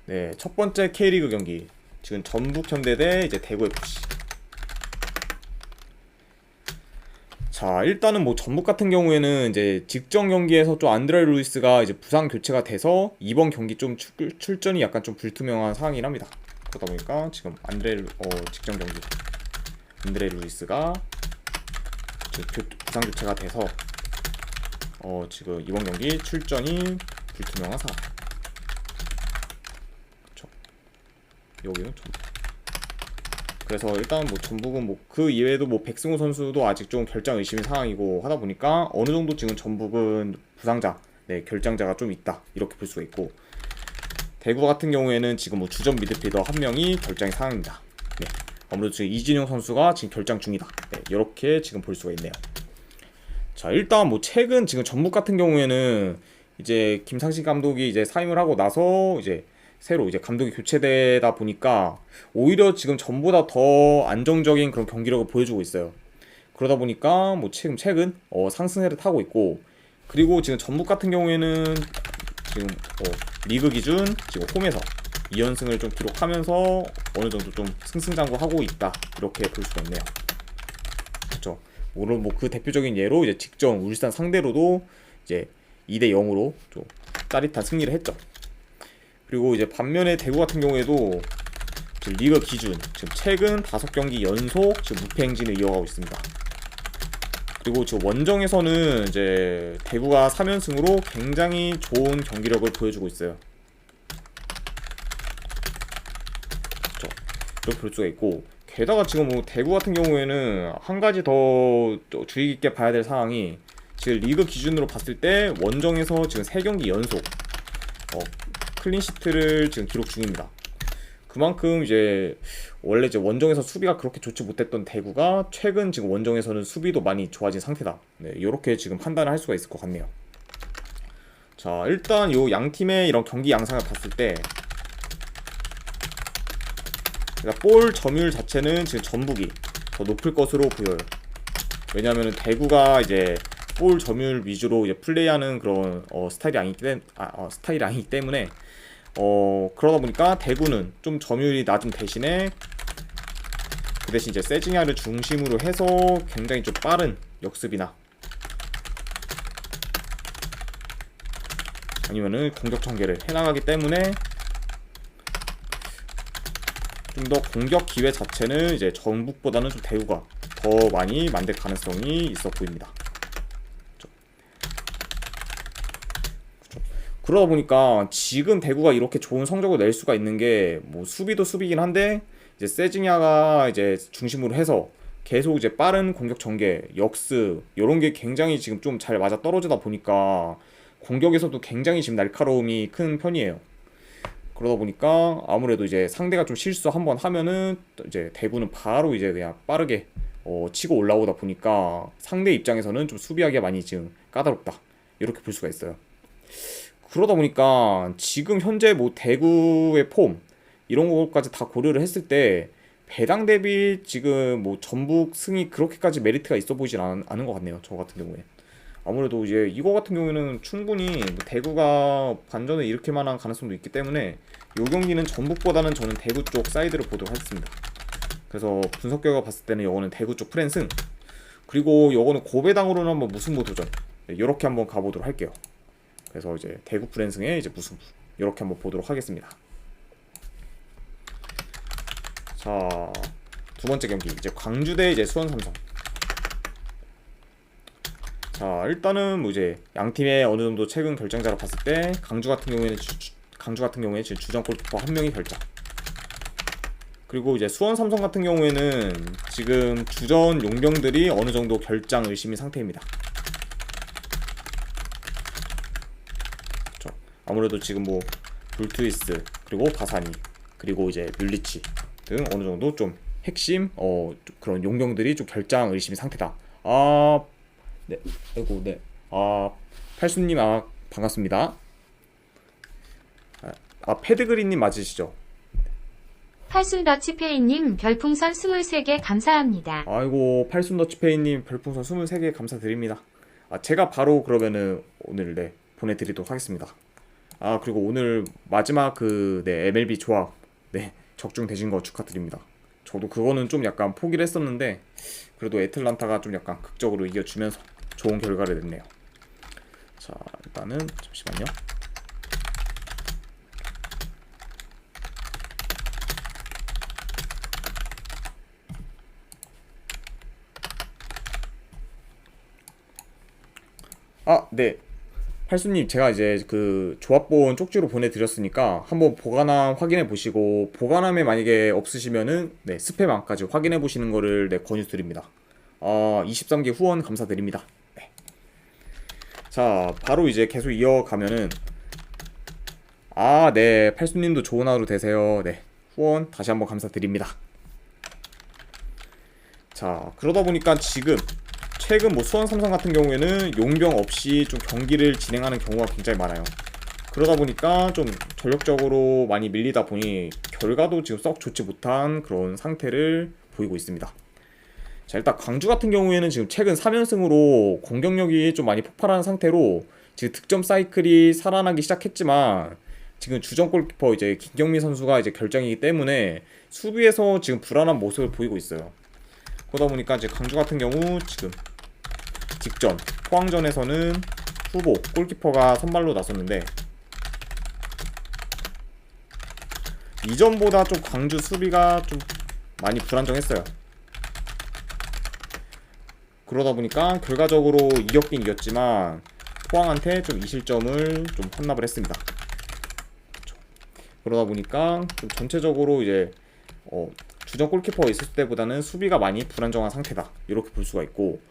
네, 첫 번째 K리그 경기. 지금 전북 현대 대 이제 대구 FC. 자, 일단은 뭐 전북 같은 경우에는 이제 직전 경기에서 좀 안드레 루이스가 이제 부상 교체가 돼서 이번 경기 좀 출전이 약간 좀 불투명한 상황이긴 합니다. 그러다 보니까 지금 직전 경기 안드레 루이스가 부상 교체가 돼서 지금 이번 경기 출전이 불투명한 상황. 그쵸. 여기는 전북. 그래서 일단 뭐 전북은 뭐 그 이외에도 뭐 백승호 선수도 아직 좀 결장 의심인 상황이고 하다 보니까 어느 정도 지금 전북은 부상자, 네, 결장자가 좀 있다 이렇게 볼 수가 있고, 대구 같은 경우에는 지금 뭐 주전 미드필더 한 명이 결장의 상황입니다. 네, 아무래도 지금 이진용 선수가 지금 결장 중이다. 네, 이렇게 지금 볼 수가 있네요. 자, 일단 뭐 최근 지금 전북 같은 경우에는 이제 김상식 감독이 이제 사임을 하고 나서 이제 새로 이제 감독이 교체되다 보니까 오히려 지금 전보다 더 안정적인 그런 경기력을 보여주고 있어요. 그러다 보니까 뭐 최근 상승세를 타고 있고, 그리고 지금 전북 같은 경우에는 지금 리그 기준 지금 홈에서 2연승을 좀 기록하면서 어느 정도 좀 승승장구하고 있다 이렇게 볼 수가 있네요. 그렇죠. 물론 뭐 그 대표적인 예로 이제 직전 울산 상대로도 이제 2대 0으로 좀 짜릿한 승리를 했죠. 그리고 이제 반면에 대구 같은 경우에도 지금 리그 기준 지금 최근 5경기 연속 지금 무패 행진을 이어가고 있습니다. 그리고 지금 원정에서는 이제 대구가 3연승으로 굉장히 좋은 경기력을 보여주고 있어요. 그렇죠. 이렇게 볼 수가 있고, 게다가 지금 뭐 대구 같은 경우에는 한 가지 더 주의 깊게 봐야 될 상황이, 지금 리그 기준으로 봤을 때 원정에서 지금 3경기 연속 클린시트를 지금 기록 중입니다. 그만큼 이제 원래 이제 원정에서 수비가 그렇게 좋지 못했던 대구가 최근 지금 원정에서는 수비도 많이 좋아진 상태다. 네, 이렇게 지금 판단을 할 수가 있을 것 같네요. 자, 일단 요 양 팀의 이런 경기 양상을 봤을 때, 그러니까 볼 점유율 자체는 지금 전북이 더 높을 것으로 보여요. 왜냐하면 대구가 이제 볼 점유율 위주로 이제 플레이하는 그런 스타일이 아니기 때문에 그러다 보니까 대구는 좀 점유율이 낮은 대신에 그 대신 이제 세징야를 중심으로 해서 굉장히 좀 빠른 역습이나 아니면은 공격 전개를 해나가기 때문에 좀 더 공격 기회 자체는 이제 전북보다는 좀 대구가 더 많이 만들 가능성이 있어 보입니다. 그러다 보니까 지금 대구가 이렇게 좋은 성적을 낼 수가 있는 게, 뭐 수비도 수비긴 한데 이제 세징야가 이제 중심으로 해서 계속 이제 빠른 공격 전개, 역습 이런 게 굉장히 지금 좀 잘 맞아 떨어지다 보니까 공격에서도 굉장히 지금 날카로움이 큰 편이에요. 그러다 보니까 아무래도 이제 상대가 좀 실수 한번 하면은 이제 대구는 바로 이제 그냥 빠르게 치고 올라오다 보니까 상대 입장에서는 좀 수비하기가 많이 지금 까다롭다 이렇게 볼 수가 있어요. 그러다 보니까 지금 현재 뭐 대구의 폼 이런 것까지 다 고려를 했을 때 배당 대비 지금 뭐 전북 승이 그렇게까지 메리트가 있어 보이진 않은 것 같네요. 저 같은 경우에. 아무래도 이제 이거 같은 경우에는 충분히 뭐 대구가 반전을 일으킬 만한 가능성도 있기 때문에 이 경기는 전북보다는 저는 대구 쪽 사이드를 보도록 하겠습니다. 그래서 분석 결과 봤을 때는 이거는 대구 쪽 프랜승, 그리고 이거는 고배당으로는 한번 무승부 도전, 이렇게 한번 가보도록 할게요. 그래서 이제 대구 프랜승의 이제 무승부 이렇게 한번 보도록 하겠습니다. 자, 두 번째 경기 이제 광주 대 이제 수원 삼성. 자, 일단은 뭐 이제 양 팀의 어느 정도 최근 결정자를 봤을 때 강주 같은 경우에는 지금 주전 골키퍼 한 명이 결정. 그리고 이제 수원 삼성 같은 경우에는 지금 주전 용병들이 어느 정도 결장 의심인 상태입니다. 그렇죠. 아무래도 지금 뭐 불투이스 그리고 바사니 그리고 이제 뮬리치 등 어느 정도 좀 핵심 그런 용병들이 좀 결장 의심인 상태다. 네, 아이고, 네. 팔순님, 반갑습니다. 패드그린님 맞으시죠? 팔순 더치페이님 별풍선 23개 감사합니다. 아이고, 팔순 더치페이님 별풍선 23개 감사드립니다. 제가 바로 그러면은 오늘 보내드리도록 하겠습니다. 아, 그리고 오늘 마지막 MLB 조합 적중되신 거 축하드립니다. 저도 그거는 좀 약간 포기를 했었는데 그래도 애틀란타가 좀 약간 극적으로 이겨주면서 좋은 결과를 냈네요. 자, 일단은 잠시만요. 아, 네. 팔수님, 제가 이제 그 조합본 쪽지로 보내드렸으니까 한번 보관함 확인해 보시고, 보관함에 만약에 없으시면은 스팸함까지 확인해 보시는 거를 권유드립니다. 23개 후원 감사드립니다. 네. 자, 바로 이제 계속 이어가면은 네, 팔수님도 좋은 하루 되세요. 네, 후원 다시 한번 감사드립니다. 자, 그러다 보니까 지금 최근 뭐 수원 삼성 같은 경우에는 용병 없이 좀 경기를 진행하는 경우가 굉장히 많아요. 그러다 보니까 좀 전력적으로 많이 밀리다 보니 결과도 지금 썩 좋지 못한 그런 상태를 보이고 있습니다. 자, 일단 광주 같은 경우에는 지금 최근 3연승으로 공격력이 좀 많이 폭발하는 상태로 지금 득점 사이클이 살아나기 시작했지만 지금 주전 골키퍼 이제 김경민 선수가 이제 결정이기 때문에 수비에서 지금 불안한 모습을 보이고 있어요. 그러다 보니까 이제 광주 같은 경우 지금 직전 포항전에서는 후보 골키퍼가 선발로 나섰는데 이전보다 좀 광주 수비가 좀 많이 불안정했어요. 그러다 보니까 결과적으로 이겼긴 이겼지만 포항한테 좀 이 실점을 좀 헌납을 했습니다. 그러다 보니까 좀 전체적으로 이제 주전 골키퍼가 있을 때보다는 수비가 많이 불안정한 상태다, 이렇게 볼 수가 있고,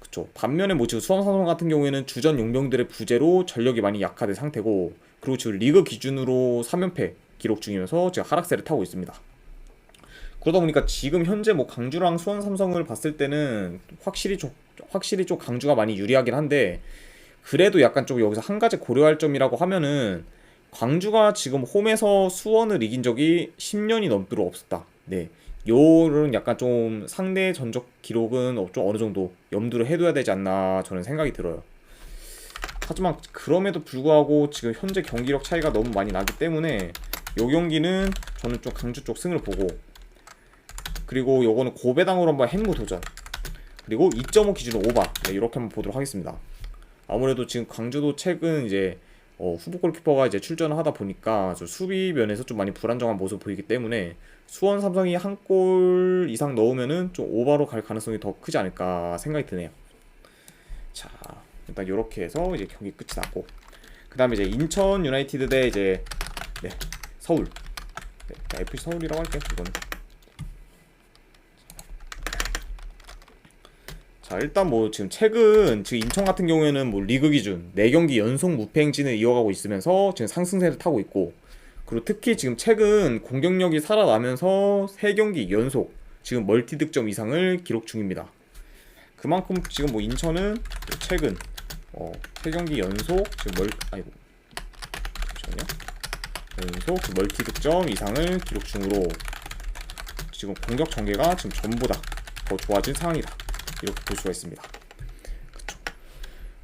그쵸. 반면에 뭐 지금 수원 삼성 같은 경우에는 주전 용병들의 부재로 전력이 많이 약화된 상태고, 그리고 지금 리그 기준으로 3연패 기록 중이면서 지금 하락세를 타고 있습니다. 그러다 보니까 지금 현재 뭐 광주랑 수원 삼성을 봤을 때는 확실히 좀 강주가 많이 유리하긴 한데, 그래도 약간 좀 여기서 한 가지 고려할 점이라고 하면은 광주가 지금 홈에서 수원을 이긴 적이 10년이 넘도록 없었다. 네, 요런 약간 좀 상대 전적 기록은 좀 어느 정도 염두를 해둬야 되지 않나 저는 생각이 들어요. 하지만 그럼에도 불구하고 지금 현재 경기력 차이가 너무 많이 나기 때문에 요 경기는 저는 좀 강주 쪽 승을 보고, 그리고 요거는 고배당으로 한번 hen무 도전, 그리고 2.5 기준으로 오바, 이렇게 한번 보도록 하겠습니다. 아무래도 지금 광주도 최근 이제 후보 골키퍼가 이제 출전을 하다 보니까 수비 면에서 좀 많이 불안정한 모습을 보이기 때문에 수원 삼성이 한 골 이상 넣으면은 좀 오버로 갈 가능성이 더 크지 않을까 생각이 드네요. 자, 일단 이렇게 해서 이제 경기 끝이 났고, 그 다음에 이제 인천 유나이티드 대 이제 서울, FC 서울이라고 할게요, 이거는. 자, 일단 뭐 지금 최근 지금 인천 같은 경우에는 뭐 리그 기준 4경기 연속 무패 행진을 이어가고 있으면서 지금 상승세를 타고 있고, 그리고 특히 지금 최근 공격력이 살아나면서 3경기 연속 지금 멀티 득점 이상을 기록 중입니다. 그만큼 지금 뭐 인천은 최근 3경기 연속 지금 연속 멀티 득점 이상을 기록 중으로 지금 공격 전개가 지금 전보다 더 좋아진 상황이다, 이렇게 볼 수가 있습니다. 그쵸.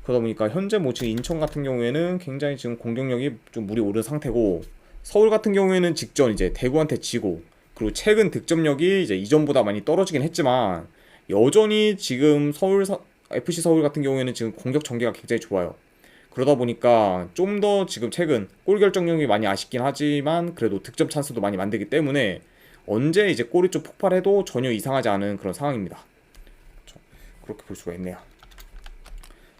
그러다 보니까 현재 뭐 지금 인천 같은 경우에는 굉장히 지금 공격력이 좀 물이 오른 상태고, 서울 같은 경우에는 직전 이제 대구한테 지고, 그리고 최근 득점력이 이제 이전보다 많이 떨어지긴 했지만 여전히 지금 FC 서울 같은 경우에는 지금 공격 전개가 굉장히 좋아요. 그러다 보니까 좀 더 지금 최근 골 결정력이 많이 아쉽긴 하지만 그래도 득점 찬스도 많이 만들기 때문에 언제 이제 골이 좀 폭발해도 전혀 이상하지 않은 그런 상황입니다. 그렇게 볼 수가 있네요.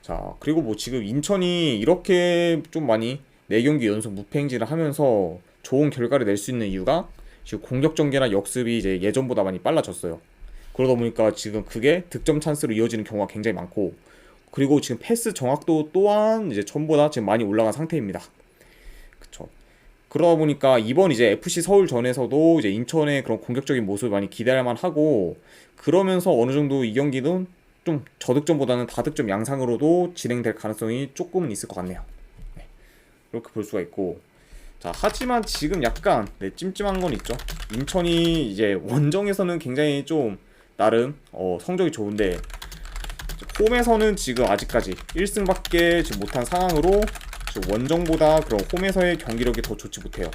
자, 그리고 뭐 지금 인천이 이렇게 좀 많이 4경기 연속 무패 행진을 하면서 좋은 결과를 낼 수 있는 이유가 지금 공격 전개나 역습이 이제 예전보다 많이 빨라졌어요. 그러다 보니까 지금 그게 득점 찬스로 이어지는 경우가 굉장히 많고, 그리고 지금 패스 정확도 또한 이제 전보다 지금 많이 올라간 상태입니다. 그쵸. 그러다 보니까 이번 이제 FC 서울전에서도 이제 인천의 그런 공격적인 모습을 많이 기대할 만하고, 그러면서 어느 정도 이 경기는 좀 저득점보다는 다득점 양상으로도 진행될 가능성이 조금은 있을 것 같네요. 이렇게 볼 수가 있고, 자, 하지만 지금 약간 찜찜한 건 있죠. 인천이 이제 원정에서는 굉장히 좀 나름 성적이 좋은데 홈에서는 지금 아직까지 1승밖에 지금 못한 상황으로 원정보다 그런 홈에서의 경기력이 더 좋지 못해요.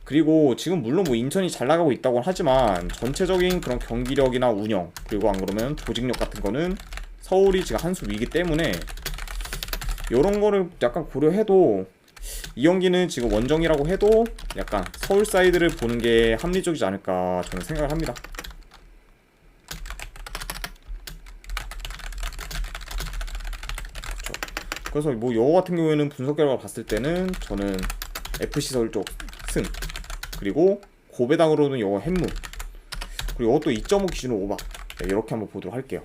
그리고 지금 물론 뭐 인천이 잘 나가고 있다고 하지만 전체적인 그런 경기력이나 운영, 그리고 안 그러면 조직력 같은 거는 서울이 지금 한 수 위기 때문에 이런 거를 약간 고려해도 이 경기는 지금 원정이라고 해도 약간 서울 사이드를 보는 게 합리적이지 않을까 저는 생각을 합니다. 그래서 뭐 이거 같은 경우에는 분석 결과 봤을 때는 저는 FC 서울 쪽 승, 그리고 고배당으로는 이거 햄무, 그리고 이것도 2.5 기준으로 오바, 네, 이렇게 한번 보도록 할게요.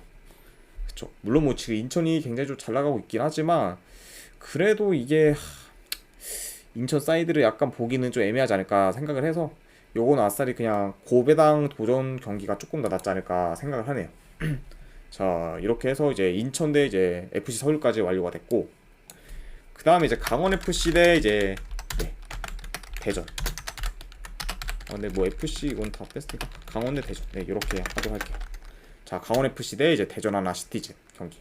그쵸. 물론 뭐 지금 인천이 굉장히 좀 잘 나가고 있긴 하지만 그래도 이게 인천 사이드를 약간 보기는 좀 애매하지 않을까 생각을 해서 요거는 아싸리 그냥 고배당 도전 경기가 조금 더 낫지 않을까 생각을 하네요. 자, 이렇게 해서 이제 인천 대 이제 FC 서울까지 완료가 됐고, 그 다음에 이제 강원 FC 대 이제 네, 대전. 근데 뭐 FC 이건 다 뺐으니까 강원 대 대전. 네, 이렇게 하도록 할게요. 자, 강원 FC 대 이제 대전 하나 시티즌 경기.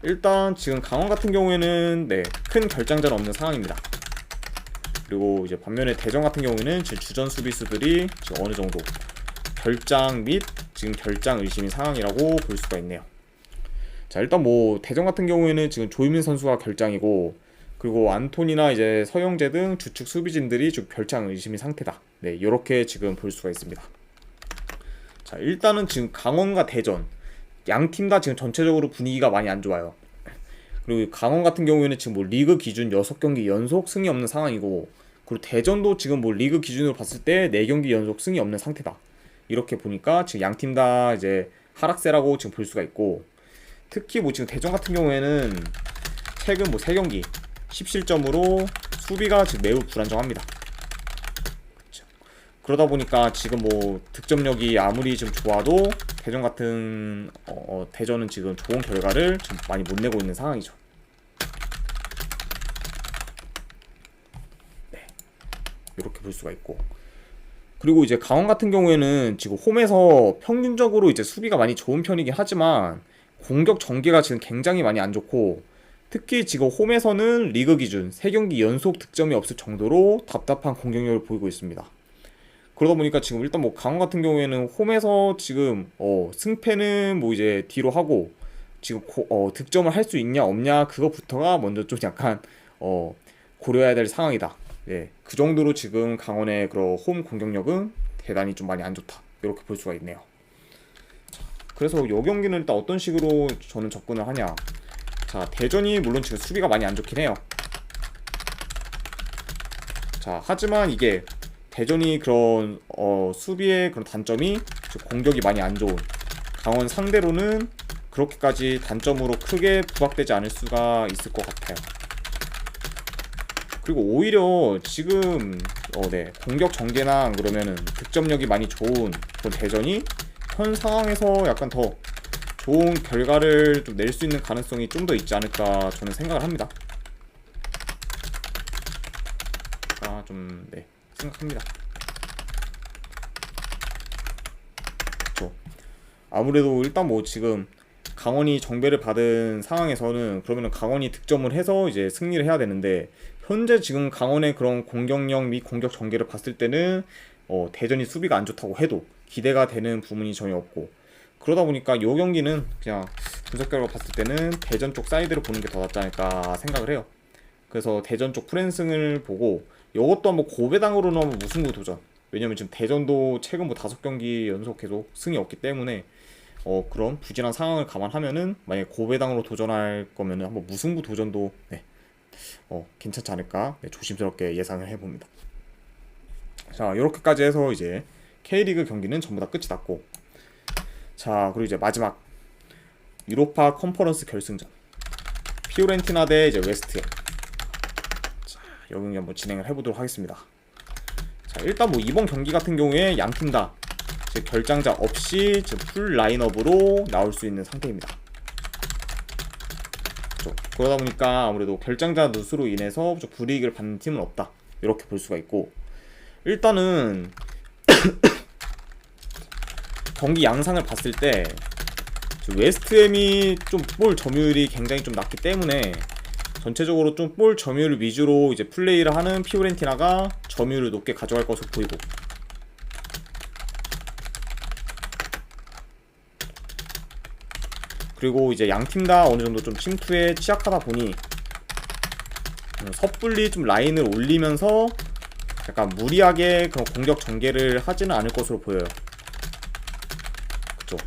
일단 지금 강원 같은 경우에는 네, 큰 결장전 없는 상황입니다. 그리고 이제 반면에 대전 같은 경우에는 지금 주전 수비수들이 지금 어느 정도 결장 및 지금 결장 의심인 상황이라고 볼 수가 있네요. 자, 일단 뭐 대전 같은 경우에는 지금 조유민 선수가 결장이고, 그리고 안톤이나 이제 서영재 등 주축 수비진들이 좀 결장 의심인 상태다. 네, 이렇게 지금 볼 수가 있습니다. 자, 일단은 지금 강원과 대전 양 팀 다 지금 전체적으로 분위기가 많이 안 좋아요. 그리고 강원 같은 경우에는 지금 뭐 리그 기준 6경기 연속 승이 없는 상황이고, 그리고 대전도 지금 뭐 리그 기준으로 봤을 때 4경기 연속 승이 없는 상태다. 이렇게 보니까 지금 양 팀 다 이제 하락세라고 지금 볼 수가 있고, 특히 뭐 지금 대전 같은 경우에는 최근 뭐 3경기 10실점으로 수비가 지금 매우 불안정합니다. 그렇죠. 그러다 보니까 지금 뭐 득점력이 아무리 좀 좋아도 대전 같은 대전은 지금 좋은 결과를 좀 많이 못 내고 있는 상황이죠. 네, 이렇게 볼 수가 있고, 그리고 이제 강원 같은 경우에는 지금 홈에서 평균적으로 이제 수비가 많이 좋은 편이긴 하지만 공격 전개가 지금 굉장히 많이 안 좋고, 특히 지금 홈에서는 리그 기준 3경기 연속 득점이 없을 정도로 답답한 공격력을 보이고 있습니다. 그러다 보니까 지금 일단 뭐 강원 같은 경우에는 홈에서 지금 승패는 뭐 이제 뒤로 하고 지금 득점을 할 수 있냐 없냐 그거부터가 먼저 좀 약간 고려해야 될 상황이다. 네, 그 정도로 지금 강원의 그런 홈 공격력은 대단히 좀 많이 안 좋다. 이렇게 볼 수가 있네요. 그래서 이 경기는 일단 어떤 식으로 저는 접근을 하냐. 자, 대전이 물론 지금 수비가 많이 안 좋긴 해요. 자, 하지만 이게 대전이 그런 수비의 그런 단점이 공격이 많이 안 좋은 강원 상대로는 그렇게까지 단점으로 크게 부각되지 않을 수가 있을 것 같아요. 그리고 오히려 지금 네, 공격 전개나 그러면은 득점력이 많이 좋은 그런 대전이 현 상황에서 약간 더 좋은 결과를 좀 낼 수 있는 가능성이 좀 더 있지 않을까 저는 생각을 합니다. 좀 네, 생각합니다. 그렇죠. 아무래도 일단 뭐 지금 강원이 정배를 받은 상황에서는 그러면은 강원이 득점을 해서 이제 승리를 해야 되는데, 현재 지금 강원의 그런 공격력 및 공격 전개를 봤을 때는 대전이 수비가 안 좋다고 해도 기대가 되는 부분이 전혀 없고, 그러다 보니까 이 경기는 그냥 분석 결과 봤을 때는 대전 쪽 사이드를 보는 게 더 낫지 않을까 생각을 해요. 그래서 대전 쪽 프랜승을 보고 이것도 한번 고배당으로는 한번 무승부 도전. 왜냐면 지금 대전도 최근 뭐 5경기 연속 계속 승이 없기 때문에 그런 부진한 상황을 감안하면은 만약에 고배당으로 도전할 거면은 한번 무승부 도전도 네, 괜찮지 않을까 네, 조심스럽게 예상을 해봅니다. 자, 이렇게까지 해서 이제 K리그 경기는 전부 다 끝이 났고, 자, 그리고 이제 마지막 유로파 컨퍼런스 결승전 피오렌티나 대 이제 웨스트햄. 자, 이 경기 한번 진행을 해보도록 하겠습니다. 자, 일단 뭐 이번 경기 같은 경우에 양 팀 다 결장자 없이 풀 라인업으로 나올 수 있는 상태입니다. 그렇죠. 그러다 보니까 아무래도 결장자 누수로 인해서 불이익을 받는 팀은 없다. 이렇게 볼 수가 있고, 일단은 경기 양상을 봤을 때 웨스트햄이 좀 볼 점유율이 굉장히 좀 낮기 때문에 전체적으로 좀 볼 점유율 위주로 이제 플레이를 하는 피오렌티나가 점유율을 높게 가져갈 것으로 보이고, 그리고 이제 양 팀 다 어느 정도 좀 침투에 취약하다 보니 섣불리 좀 라인을 올리면서 약간 무리하게 그런 공격 전개를 하지는 않을 것으로 보여요. 그쵸?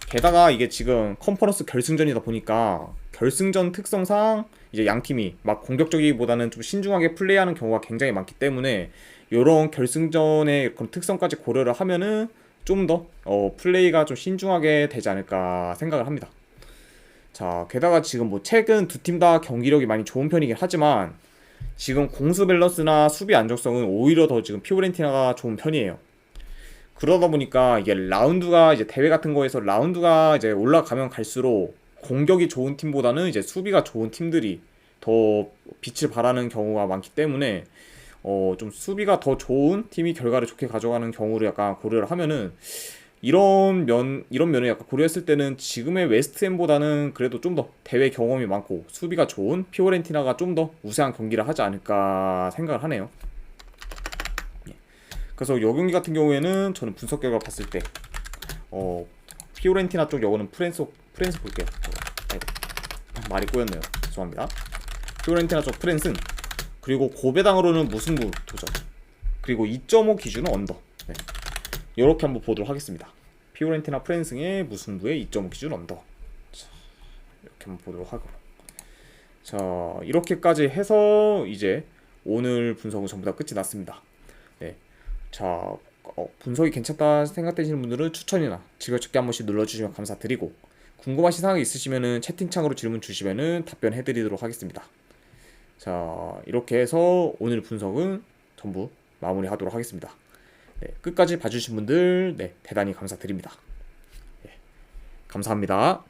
게다가 이게 지금 컨퍼런스 결승전이다 보니까 결승전 특성상 이제 양 팀이 막 공격적이기보다는 좀 신중하게 플레이하는 경우가 굉장히 많기 때문에 이런 결승전의 그런 특성까지 고려를 하면은 좀 더 플레이가 좀 신중하게 되지 않을까 생각을 합니다. 자, 게다가 지금 뭐 최근 두 팀 다 경기력이 많이 좋은 편이긴 하지만 지금 공수 밸런스나 수비 안정성은 오히려 더 지금 피오렌티나가 좋은 편이에요. 그러다 보니까 이게 라운드가 이제 대회 같은 거에서 라운드가 이제 올라가면 갈수록 공격이 좋은 팀보다는 이제 수비가 좋은 팀들이 더 빛을 발하는 경우가 많기 때문에 좀 수비가 더 좋은 팀이 결과를 좋게 가져가는 경우를 약간 고려를 하면은 이런 면을 약간 고려했을 때는 지금의 웨스트햄보다는 그래도 좀 더 대회 경험이 많고 수비가 좋은 피오렌티나가 좀 더 우세한 경기를 하지 않을까 생각을 하네요. 예. 그래서 이 경기 같은 경우에는 저는 분석 결과 봤을 때 피오렌티나 쪽 요거는 프렌스 볼게요. 아이고, 말이 꼬였네요. 죄송합니다. 피오렌티나 쪽 프렌스, 그리고 고배당으로는 무승부 도전, 그리고 2.5 기준은 언더. 네. 이렇게 한번 보도록 하겠습니다. 피오렌티나 프렌승의 무승부의 2.5 기준 언더. 자, 이렇게 한번 보도록 하고, 자, 이렇게까지 해서 이제 오늘 분석은 전부 다 끝이 났습니다. 네. 자, 분석이 괜찮다 생각되시는 분들은 추천이나 즐겨찾기 한 번씩 눌러주시면 감사드리고, 궁금하신 사항이 있으시면은 채팅창으로 질문 주시면은 답변해드리도록 하겠습니다. 자, 이렇게 해서 오늘 분석은 전부 마무리하도록 하겠습니다. 네, 끝까지 봐주신 분들, 네, 대단히 감사드립니다. 네, 감사합니다.